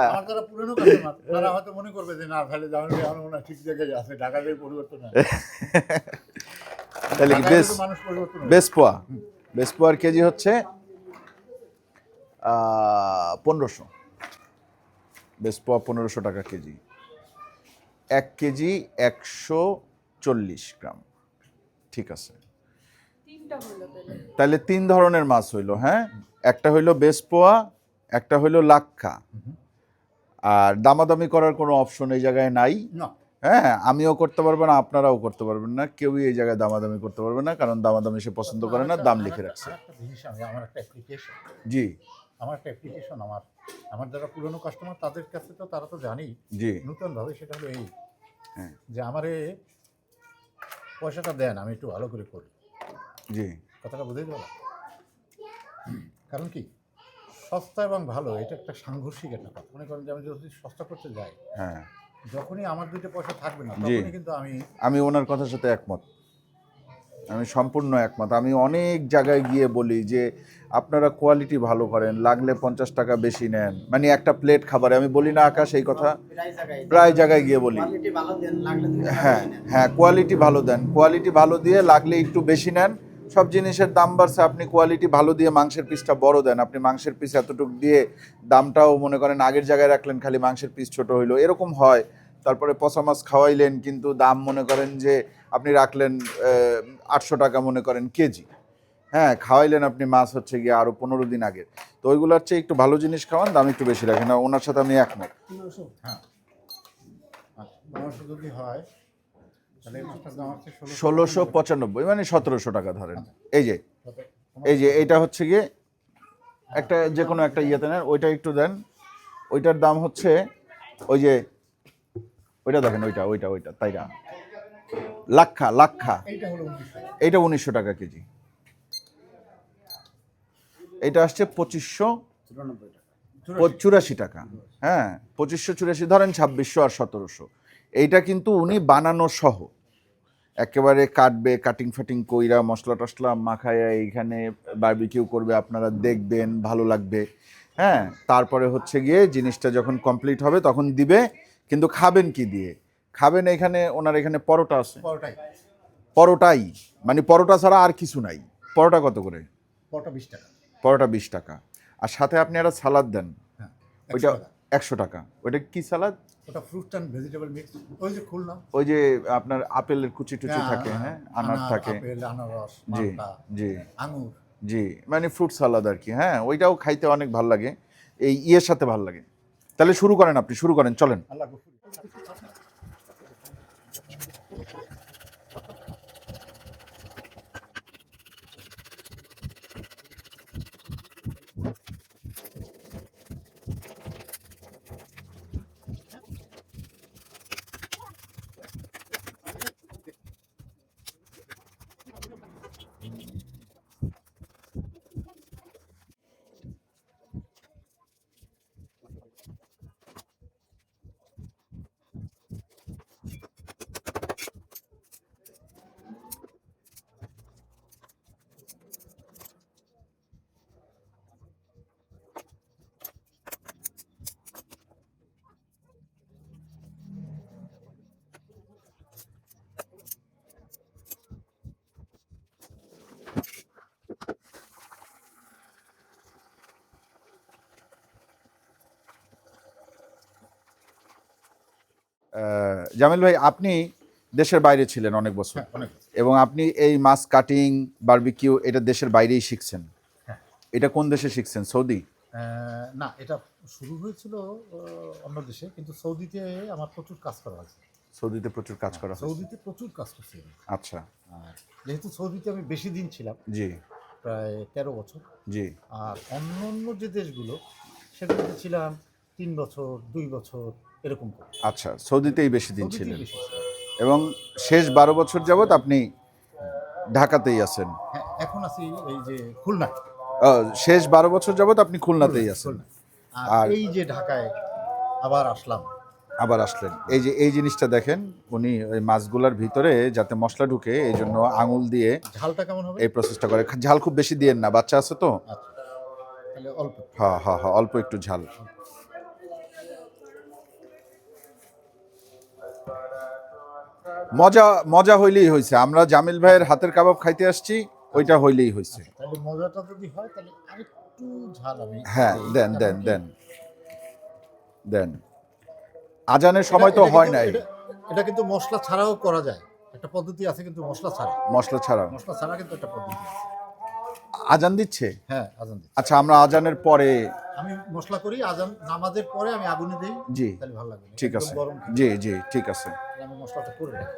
আমার যারা পুরনো কাস্টমার তারা হয়তো মনে করবে যে না তাহলে জামিল ভাই আমার মনে হয় ঠিক জায়গায় আছে, ঢাকার এই পরিবর্তন হয়। তাহলে কি ঢাকায় বেশ তো মানুষ পরিবর্তন হয়। বেশ পোয়া? বেশ পোয়ার কেজি হচ্ছে 1500। বেশ পোয়া 1500 টাকা কেজি। 1 কেজি 140 গ্রাম। ঠিক আছে, তাহলে 3 ধরনের মাছ হইলো। হ্যাঁ, একটা হইলো বেশ পোয়া, একটা হইলো লাক্ষা। আর দামাদামি করার কোনো অপশন এই জায়গায় নাই। না হ্যাঁ, আমিও করতে পারবো না, আপনারাও করতে পারবেন না, কেউই এই জায়গায় দামাদামি করতে পারবে না, কারণ দামাদামি সে পছন্দ করে না, দাম লিখে রাখছে। একটা জিনিস আমার একটা অ্যাপ্লিকেশন, জি আমার যারা পুরনো কাস্টমার তাদের কাছে তো তারা তো জানি জি নতুন ভাবে, সেটা হলো এই হ্যাঁ যে আমারে পয়সাটা দেন আমি একটু ভালো করে করি। জি কথাটা বুঝেই বলা, কারণ কি সস্তা এবং ভালো এটা একটা সাংঘর্ষিক একটা কথা। মনে করেন যে আমি যদি সস্তা করতে যাই, হ্যাঁ যখনই আমার দুটো পয়সা থাকবে না জি। তখনই কিন্তু আমি ওনার কথার সাথে একমত, আমি সম্পূর্ণ একমত। আমি অনেক জায়গায় গিয়ে বলি যে আপনারা কোয়ালিটি ভালো করেন, লাগলে 50 টাকা বেশি নেন, মানে একটা প্লেট খাবারে। আমি বলি না আকাশ এই কথা? প্রায় জায়গায় গিয়ে বলি হ্যাঁ হ্যাঁ, কোয়ালিটি ভালো দেন, কোয়ালিটি ভালো দিয়ে লাগলে একটু বেশি নেন। সব জিনিসের দাম বাড়ছে, আপনি কোয়ালিটি ভালো দিয়ে মাংসের পিসটা বড় দেন। আপনি মাংসের পিস এতটুকু দিয়ে দামটাও মনে করেন আগের জায়গায় রাখলেন, খালি মাংসের পিস ছোট হইলো, এরকম হয়। তারপরে পচা মাছ খাওয়াইলেন, কিন্তু দাম মনে করেন যে আপনি রাখলেন 800 টাকা মনে করেন কেজি। হ্যাঁ খাওয়াইলেন আপনি মাছ হচ্ছে গিয়ে আরো 15 দিন আগে, তো ওইগুলোর চেয়ে একটু ভালো জিনিস খাওয়ান, দাম একটু বেশি রাখেন। ওনার সাথে আমি একমত। হ্যাঁ, আচ্ছা, 1200 যদি হয় তাহলে এটার দাম হচ্ছে 1695 মানে 1700 টাকা ধরেন। এই যে কত? এটা হচ্ছে গিয়ে একটা যে কোনো একটা ইয়েতে নেন, ওইটা একটু দেন। ওইটার দাম হচ্ছে ওই যে ওইটা দেখেন, ওইটা তাই না, লাক্ষা এইটা হলো 1900। এইটা 1900 টাকা কেজি। এটা আসছে 2584 টাকা। হ্যাঁ 2584 ধরেন 2600 আর 1700। এইটা কিন্তু উনি বানানো সহ একেবারে কাটবে, কাটিং ফাটিং কইরা মশলা টশলা মাখায় এইখানে বারবিকিউ করবে, আপনারা দেখবেন ভালো লাগবে। হ্যাঁ তারপরে হচ্ছে গিয়ে জিনিসটা যখন কমপ্লিট হবে তখন দিবে। কিন্তু খাবেন কি দিয়ে খাবেন, এখানে ওনার এখানে পরোটা আছে, পরোটাই, পরোটাই মানে পরোটা ছাড়া আর কিছু নাই। পরোটা কত করে? পরোটা 20 টাকা। পরোটা 20 টাকা, আর সাথে আপনি একটা সালাদ দেন, হ্যাঁ, ওইটা 100 টাকা। 100 টাকা। ওইটা কি সালাদ? ওটা ফ্রুট অ্যান্ড ভেজিটেবল মিক্স, ওই যে খুলনা ওই যে আপনার আপেলের কুচি টুচি থাকে, হ্যাঁ আনার থাকে, আপেল, আনারস, জি মালটা, জি আঙুর। জি, মানে ফ্রুট সালাদ আর কি। হ্যাঁ ওইটাও খাইতে অনেক ভালো লাগে, এই ইয়ের সাথে ভালো লাগে। তাহলে শুরু করেন, আপনি শুরু করেন, চলেন। আল্লাহ গফুর। জামিল ভাই, আপনি দেশের বাইরে ছিলেন অনেক বছর, হ্যাঁ, অনেক। এবং আপনি এই মাছ কাটিং বারবিকিউ এটা দেশের বাইরেই শিখছেন। হ্যাঁ। এটা কোন দেশে শিখছেন? সৌদি? না, এটা শুরু হয়েছিল অন্য দেশে, কিন্তু সৌদিতে আমার প্রচুর কাজ করা হয়েছে। সৌদিতে প্রচুর কাজ করা হয়েছে। সৌদিতে প্রচুর কাজ করছি আমি। আচ্ছা, আর যেহেতু সৌদিতে আমি বেশি দিন ছিলাম, জি প্রায় 13 বছর, জি। আর অন্য যে দেশগুলো সেগুলোতে ছিলাম 3 বছর, 2 বছর এরকম করে। আচ্ছা, সৌদিতেই বেশি দিন সৌদিতেই ছিলেন, বেশি ছিলাম। এবং শেষ 12 বছর যাবত আপনি ঢাকাতেই আছেন। হ্যাঁ, এখন আছি এই যে খুলনা। শেষ 12 বছর যাবত আপনি খুলনাতেই আছেন, খুলনা। আর আর এই যে ঢাকায় আবার আসলাম। আবার আসলেন। এই যে এই জিনিসটা দেখেন, উনি ওই মাছগুলার ভিতরে যাতে মশলা ঢুকে এই জন্য আঙুল দিয়ে ঝালটা কেমন হবে? এই প্রসেসটা করে। ঝাল খুব বেশি দিয়েন না, বাচ্চা আছে তো। আচ্ছা, তাহলে অল্প। হ্যাঁ হ্যাঁ হ্যাঁ, অল্প একটু ঝাল। মজা মজা হইলেই হয়েছে। আমরা জামিল ভাইয়ের হাতের কাবাব খাইতে আসছি, ওইটা হইলেই হয়েছে। তাহলে মজাটা যদি হয় তাহলে আরেকটু ঝাল আমি হ্যাঁ দিই। দেন কারণ দেন কি, দেন দেন। আজানের সময় তো এটা হয় কিন্তু- নাই, এটা কিন্তু মশলা ছাড়াও করা যায়, একটা পদ্ধতি আছে কিন্তু মশলা ছাড়া। মশলা ছাড়া। মশলা ছাড়া কিন্তু একটা পদ্ধতি আছে। আজান দিচ্ছে? হ্যাঁ, আজান দিই। আচ্ছা, আমরা আজানের পরে। আমি মশলা করি, আজান নামাজের পরে আমি আগুনে দিই, জি তাহলে ভালো লাগবে। ঠিক একদম আছে, গরম খেতে। জি জি ঠিক আছে। তাহলে আমি মশলাটা করে রাখি।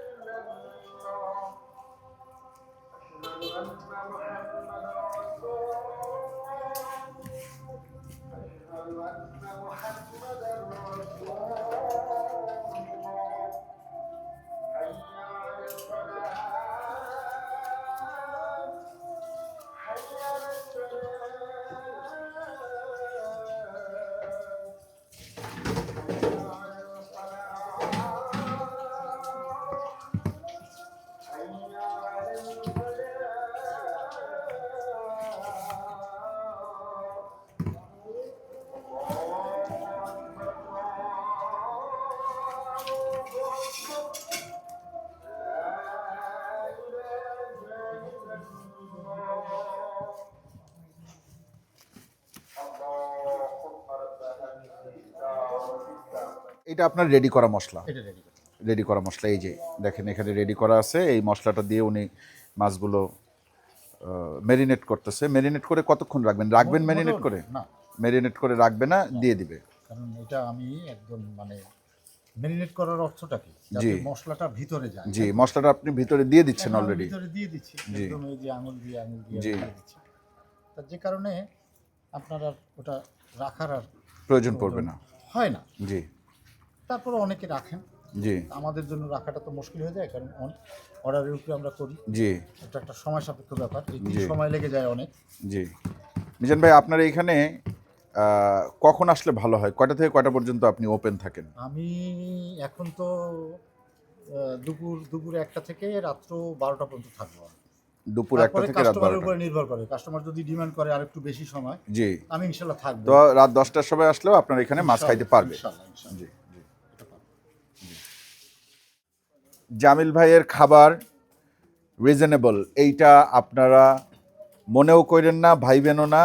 এটা আপনার রেডি করা মশলা। এটা রেডি করি। রেডি করা মশলা এই যে দেখেন এখানে রেডি করা আছে। এই মশলাটা দিয়ে উনি মাছগুলো ম্যারিনেট করতেছে। ম্যারিনেট করে কতক্ষণ রাখবেন? ম্যারিনেট করে? না, ম্যারিনেট করে রাখবে না, দিয়ে দিবে। কারণ এটা আমি একদম মানে ম্যারিনেট করার অর্থটা কি, জি। যাতে মশলাটা ভিতরে যায়। জি, মশলাটা আপনি ভিতরে দিয়ে দিচ্ছেন এখন আমি অলরেডি। ভিতরে দিয়ে দিচ্ছি, জি। একদম এই যে আঙুল দিয়ে জি। দিয়ে দিচ্ছি। তা যে কারণে আপনার আর ওটা রাখার আর প্রয়োজন পড়বে না। হয় না। জি তারপরে অনেকে রাখেন, জি আমাদের জন্য রাখাটা তো মুশকিল হয়ে যায়, কারণ অর্ডারের উপরে আমরা করি। জি এটা একটা সময় সাপেক্ষ ব্যাপার, এই জি। সময় লেগে যায় অনেক। জি। মিজান ভাই, আপনার এইখানে কখন আসলে ভালো হয়? কয়টা থেকে কয়টা পর্যন্ত আপনি ওপেন থাকেন? আমি এখন তো দুপুর 1টা থেকে রাত্র 12টা পর্যন্ত থাকবো। দুপুর 1টা তারপরে থেকে রাত কাস্টমারের 12টা। উপরে নির্ভর করে, কাস্টমার যদি ডিমান্ড করে আর একটু বেশি সময়, জি। আমি ইনশাল্লাহ থাকবো। তো রাত 10টার সময় আসলেও আপনার এখানে মাছ খাইতে পারবে। ইনশাল্লাহ। জি জি। জামিল ভাইয়ের খাবার রিজনেবল, এইটা আপনারা মনেও করেন না, ভাইবেনও না।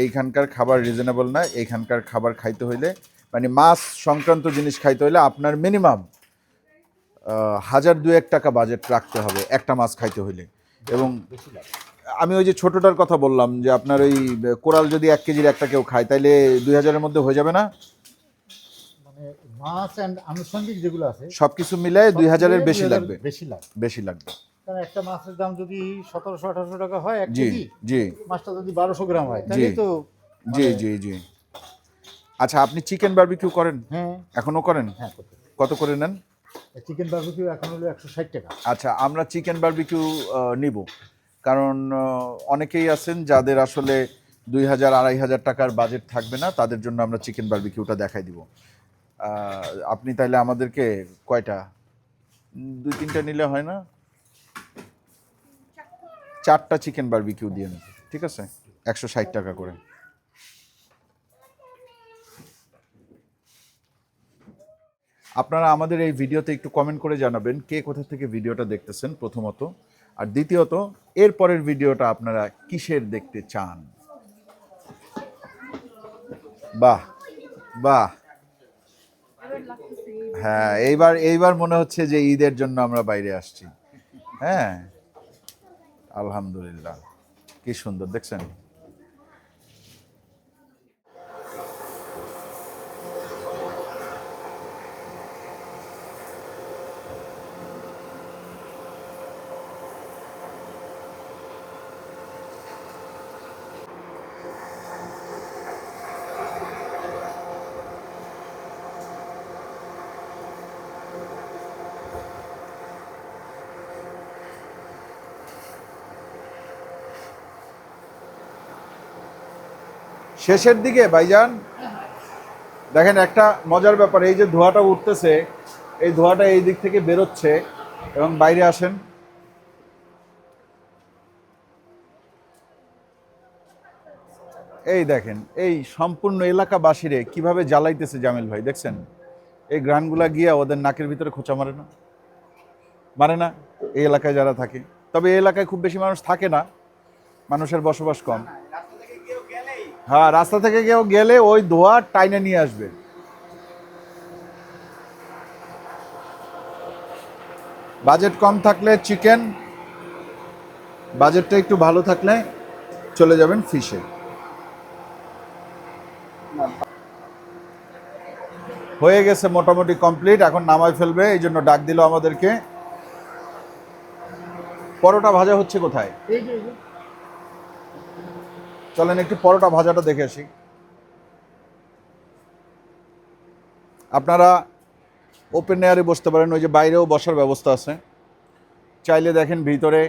এইখানকার খাবার রিজনেবল না। এইখানকার খাবার খাইতে হইলে, মানে মাছ সংক্রান্ত জিনিস খাইতে হইলে আপনার মিনিমাম 1000-2000 টাকা বাজেট রাখতে হবে একটা মাছ খাইতে হইলে। এবং আমি ওই যে ছোটটার কথা বললাম, যে আপনার ওই কোরাল যদি 1 কেজির একটা কেউ খায়, তাইলে 2000-এর মধ্যে হয়ে যাবে না? মানে মাছ এন্ড আনুষঙ্গিক যেগুলো আছে সব কিছু মিলায় 2000-এর বেশি 2000 লাগবে। বেশি লাগবে। কারণ একটা মাছের দাম যদি 1700-1800 টাকা হয় 1 জি কেজি, জি মাছটা যদি 1200 গ্রাম হয়, তাহলে তো জি জি জি। আচ্ছা, আপনি চিকেন বারবিকিউ করেন? হ্যাঁ এখনো করেন? হ্যাঁ করতে। কত করে নেন? চিকেন বারবিকিউ এখন হলো 160 টাকা। আচ্ছা, আমরা চিকেন বারবিকিউ নিব, কারণ অনেকেই আছেন যাদের আসলে 2000-2500 টাকার বাজেট থাকবে না, তাদের জন্য আমরা চিকেন বারবিকিউটা দেখাই দিব। আপনি তাইলে আমাদেরকে কয়টা, 2-3টা নিলে হয় না? 4টা চিকেন বারবিকিউ দিয়ে নেন, ঠিক আছে? 160 টাকা করে। আপনারা আমাদের এই ভিডিওতে একটু কমেন্ট করে জানাবেন কে কোথা থেকে ভিডিওটা দেখতেছেন প্রথমত, আর দ্বিতীয়ত এর পরের ভিডিওটা আপনারা কিসের দেখতে চান। বাহ বাহ, হ্যাঁ, এইবার মনে হচ্ছে যে ঈদের জন্য আমরা বাইরে আসছি। হ্যাঁ, আলহামদুলিল্লাহ, কি সুন্দর দেখছেন। শেষের দিকে ভাইজান দেখেন একটা মজার ব্যাপার, এই যে ধোঁয়াটা উঠতেছে, এই ধোঁয়াটা এই দিক থেকে বেরোচ্ছে এবং বাইরে আসেন। এই দেখেন, এই সম্পূর্ণ এলাকাবাসীরে কিভাবে জ্বালাইতেছে জামিল ভাই, দেখছেন? এই গ্রানগুলা গিয়া ওদের নাকের ভিতরে খোঁচা মারে না? মারে না এই এলাকায় যারা থাকে? তবে এই এলাকায় খুব বেশি মানুষ থাকে না, মানুষের বসবাস কম। হ্যাঁ, রাস্তা থেকে কেউ গেলে ওই ধোঁয়া টাইনে নিয়ে আসবে। বাজেট কম থাকলে চিকেন, বাজেটটা একটু ভালো থাকলে চলে যাবেন ফিশে। হয়ে গেছে মোটামুটি কমপ্লিট, এখন নামাই ফেলবে, এই জন্য ডাক দিল আমাদেরকে। পরোটা ভাজা হচ্ছে কোথায়? এই যে চলেন একটু পরোটা ভাজাটা দেখে আসি। আপনারা ওপেন এয়ারে বসতে পারেন, ওই যে বাইরেও বসার ব্যবস্থা আছে। চাইলে দেখেন ভিতরে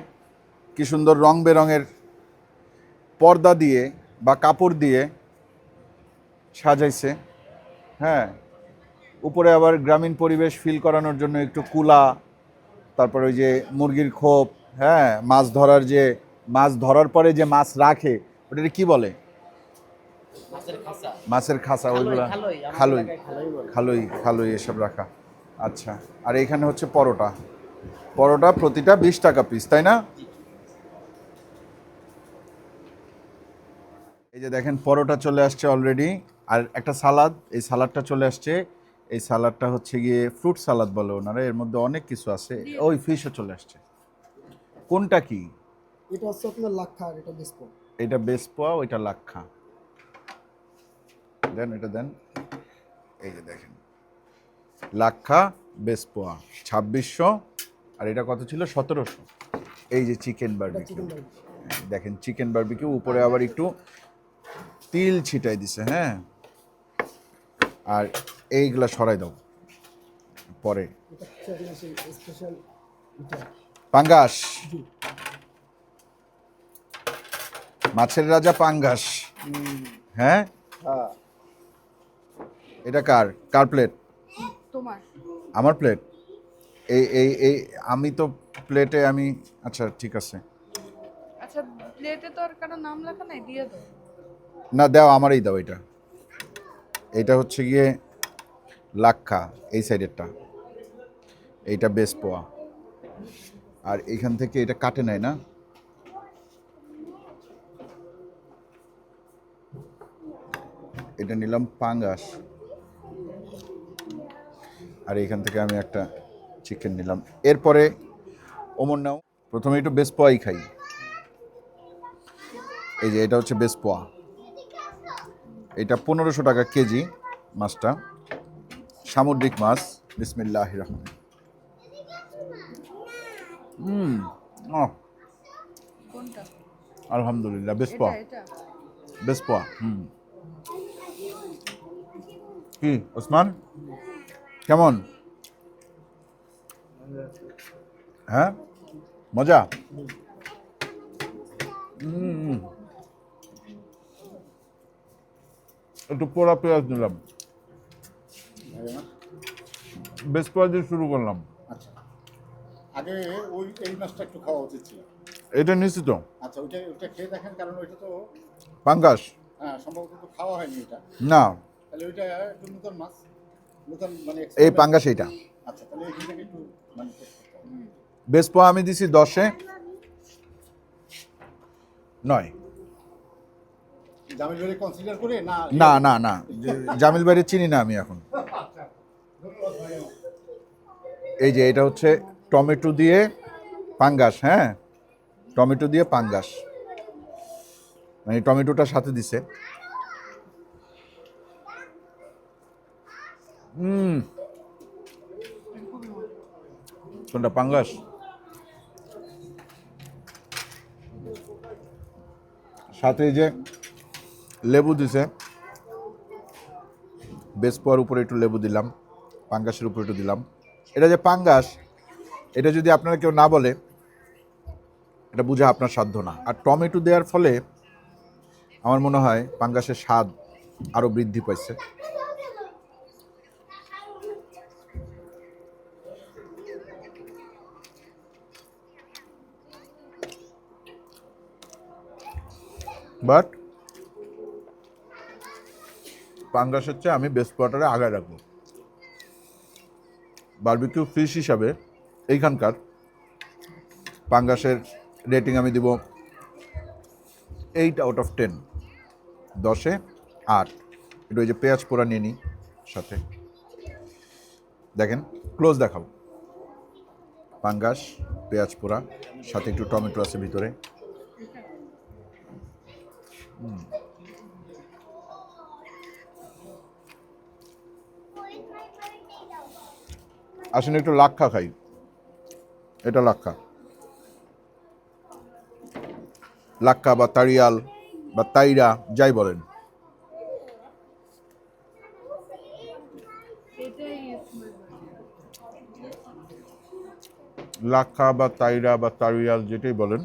কি সুন্দর রং বেরঙের পর্দা দিয়ে বা কাপড় দিয়ে সাজাইছে। হ্যাঁ, উপরে আবার গ্রামীণ পরিবেশ ফিল করানোর জন্য একটু কুলা, তারপর ওই যে মুরগির খোপ, হ্যাঁ, মাছ ধরার পরে যে মাছ রাখে ওটা কি বলে? মাছের খাঁচা, ওইগুলা খালুই এসব রাখা। আচ্ছা, আর এখানে হচ্ছে পরোটা প্রতিটা 20 টাকা পিস, তাই না? এই যে দেখেন পরোটা চলে আসছে অলরেডি, আর একটা সালাদ, এই সালাদটা চলে আসছে। এই সালাদটা হচ্ছে গিয়ে ফ্রুট সালাদ বলে ওনারা, এর মধ্যে অনেক কিছু আছে। ওই ফিশও চলে আসছে। কোনটা কি? এটা হচ্ছে আপনার লাক্ষা আর এটা বেসপো। এটা বেস পোয়া, ওইটা লাক্ষা। দেন এটা দেন, এই যে দেখেন লাক্ষা বেস পোয়া 2600, আর এটা কত ছিল 1700। এই যে চিকেন এটা বারবিকিউ, চিকেন বার্বিকিউ। দেখেন চিকেন বারবিকিউ, উপরে আবার একটু তিল ছিটাই দিছে, হ্যাঁ। আর এইগুলা সরাই দাও পরে। এটা হচ্ছে আপনার সেই স্পেশাল এটা। পাঙ্গাস, জি। মাছের রাজা পাঙ্গাস, হ্যাঁ। হ্যাঁ এটা কার কার প্লেট? তোমার আমার প্লেট? এই এই এই আমি তো প্লেটে আমি, আচ্ছা ঠিক আছে, আচ্ছা প্লেটে তো আর কারো নাম লেখা নাই, দিয়ে দাও। না দাও, আমারই দাও। এটা এটা হচ্ছে গিয়ে লাক্ষা, এই সাইডেরটা, এইটা বেস পোয়া। আর এইখান থেকে এটা কাটে নেয় না, এটা নিলাম পাঙ্গাস। আর এইখান থেকে আমি একটা চিকেন নিলাম। এরপরে ওমর নাও, প্রথমে একটু বেস পোয়াই খাই। এই যে এটা হচ্ছে বেস পোয়া, এটা 1500 টাকা কেজি মাছটা, সামুদ্রিক মাছ। বিসমিল্লাহির রহমান। কোনটা? আলহামদুলিল্লাহ, বেস এটা পোয়া, এটা বেস পোয়া। কি ওসমান, কেমন? হ্যাঁ, মজা। একটু পোড়া পেঁয়াজ নিলাম, বেস পোয়া দিয়ে শুরু করলাম। আচ্ছা, আগে ওই এই মাছটা একটু খাওয়া উচিত ছিল। এটা নিশ্চিত তো আচ্ছা, ওইটা ওইটা খেয়ে দেখেন, কারণ ওইটা তো পাঙ্গাস সম্ভবত তো খাওয়া হয়নি এটা। না, তাহলে ওইটা একটু নতুন মাছ, নতুন মানে এই experiment। পাঙ্গাস এইটা। আচ্ছা, তাহলে এখান থেকে একটু মানে taste করতে হবে। বেস পোয়া আমি দিছি 10-এ 9। জামিল ভাই কনসিডার করে না? না না না, জামিল বাইরে চিনি না আমি এখন। এই যে এটা হচ্ছে টমেটো দিয়ে পাঙ্গাস, হ্যাঁ, টমেটো দিয়ে পাঙ্গাস, মানে টমেটোটা সাথে দিছে। কোনটা পাঙ্গাস? সাথে এই যে লেবু দিছে, বেস পোয়ার উপরে একটু লেবু দিলাম, পাঙ্গাসের উপরে একটু দিলাম। এটা যে পাঙ্গাস, এটা যদি আপনারা কেউ না বলে, এটা বোঝা আপনার সাধ্য না। আর টমেটো দেওয়ার ফলে আমার মনে হয় পাঙ্গাসের স্বাদ আরো বৃদ্ধি পাইছে। বাট পাঙ্গাসের চেয়ে আমি বেস পোয়াটারে আগায় রাখবো। বারবিকিউ ফিশ হিসাবে এইখানকার পাঙ্গাসের রেটিং আমি দিব 8/10, 10-এ 8। একটু ওই যে পেঁয়াজ পোড়া নিয়ে নিই সাথে, দেখেন ক্লোজ দেখাও, পাঙ্গাস পেঁয়াজ পোড়া সাথে একটু টমেটো আছে ভিতরে। আসেন একটু লাক্ষা খাই, এটা লাক্ষা, লাক্ষা বা তাড়িয়াল বা তাইরা যাই বলেন। এটাই লাক্ষা বা তাইরা বা তাড়িয়াল যেটাই বলেন,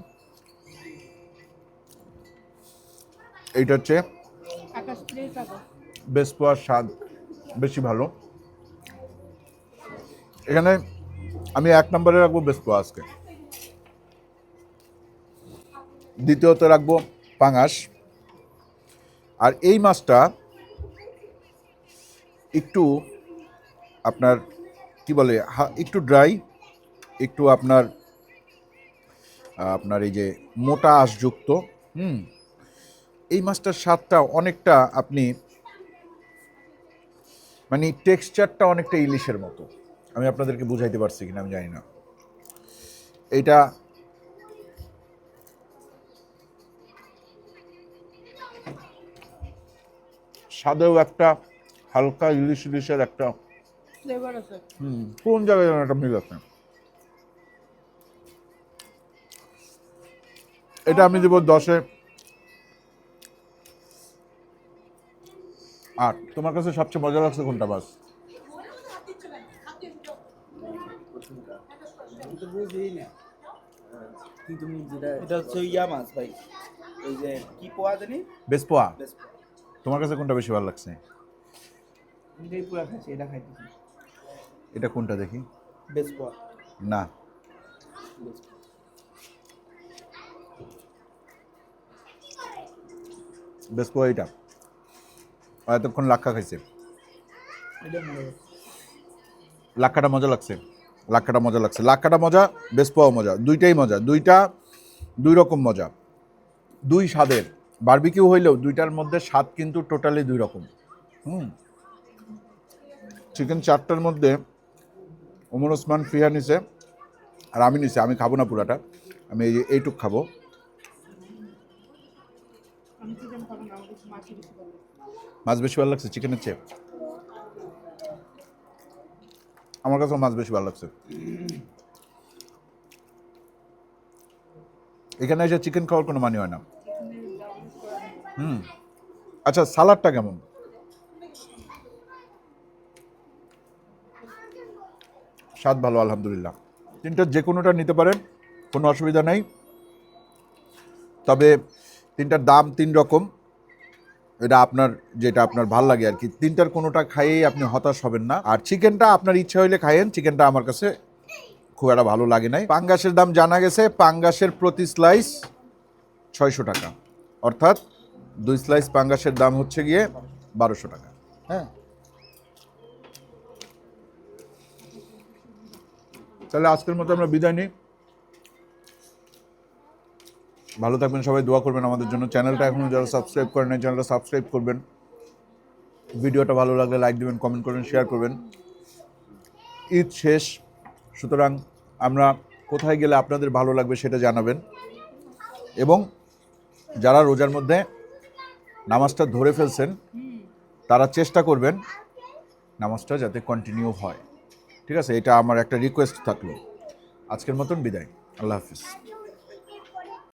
এইটা হচ্ছে আকাশ প্লেট আকাশ। বেস পোয়ার স্বাদ বেশি ভালো। এখানে আমি 1 নম্বরে রাখবো বেস পোয়া আজকে, দ্বিতীয়তে রাখবো পাঙাশ। আর এই মাছটা একটু আপনার কি বলে, একটু ড্রাই, একটু আপনার আপনার এই যে মোটা আঁশযুক্ত। এই মাছটার স্বাদটা অনেকটা আপনি মানে টেক্সচারটা অনেকটা ইলিশের মতো। আমি আপনাদেরকে বুঝাইতে পারছি কিনা আমি জানি না। এইটা স্বাদেও একটা হালকা ইলিশ ইলিশের একটা ফ্লেভার আছে। কোন জায়গায় যেন একটা মিল আছে। এটা আমি দেবো 10-এ 8। তোমার কাছে সবচেয়ে মজা লাগছে কোনটা বাস? আমি তো বুঝিই না কিন্তু তুমি যেটা এটা হচ্ছে ইয়া মাছ ভাই, ওই যে কি পোয়া জানি, বেসপোয়া। বেশ পোয়া। তোমার কাছে কোনটা বেশি ভালো লাগছে? এটাই পুরা খাইছি, এটা খাইতেছি এটা কোনটা দেখি? বেশ পোয়া। না, বেসপোয়া এটা। আর এতক্ষণ লাক্ষা খাইছে। এটা মনে লাক্ষাটা মজা লাগছে, লাক্ষাটা মজা লাগছে, লাক্ষাটা মজা, বেসপোয়াও মজা, দুইটাই মজা, দুইটা দুই রকম মজা, দুই স্বাদের। বারবিকিউ হইলেও দুইটার মধ্যে স্বাদ কিন্তু টোটালি দুই রকম। চিকেন 4টার মধ্যে ওমর ওসমান ফিহা নিছে আর আমি নিছি। আমি খাবো না পুরাটা, আমি এইটুক খাবো। আমি চিকেন খাবো না, আমার কাছে মাছই বেশি ভালো লাগে। মাছ বেশি ভালো লাগছে চিকেনের চেয়ে? আমার কাছেও মাছ বেশি ভালো লাগছে। এখানে এসে চিকেন খাওয়ার কোনো মানে হয় না। আচ্ছা, সালাডটা কেমন? স্বাদ ভালো আলহামদুলিল্লাহ। তিনটার যে কোনোটা নিতে পারেন, কোনো অসুবিধা নেই। তবে তিনটার দাম 3 রকম, এটা আপনার যেটা আপনার ভাল লাগে আর কি। তিনটার কোনোটা খাইয়েই আপনি হতাশ হবেন না। আর চিকেনটা আপনার ইচ্ছা হইলে খাইয়েন, চিকেনটা আমার কাছে খুব একটা ভালো লাগে নাই। পাঙ্গাসের দাম জানা গেছে, পাঙ্গাসের প্রতি স্লাইস 600 টাকা, অর্থাৎ 2 স্লাইস পাঙ্গাসের দাম হচ্ছে গিয়ে 1200 টাকা। হ্যাঁ, তাহলে আজকের মতো আমরা বিদায় নিই। ভালো থাকবেন সবাই, দোয়া করবেন আমাদের জন্য। চ্যানেলটা এখনো যারা সাবস্ক্রাইব করেন নাই, চ্যানেলটা সাবস্ক্রাইব করবেন। ভিডিওটা ভালো লাগলে লাইক দিবেন, কমেন্ট করবেন, শেয়ার করবেন। ঈদ শেষ, সুতরাং আমরা কোথায় গেলে আপনাদের ভালো লাগবে সেটা জানাবেন। এবং যারা রোজার মধ্যে নামাজটা ধরে ফেলছেন তারা চেষ্টা করবেন নামাজটা যাতে কন্টিনিউ হয়। ঠিক আছে, এটা আমার একটা রিকোয়েস্ট থাকলো। আজকের মতন বিদায়, আল্লাহ হাফিজ।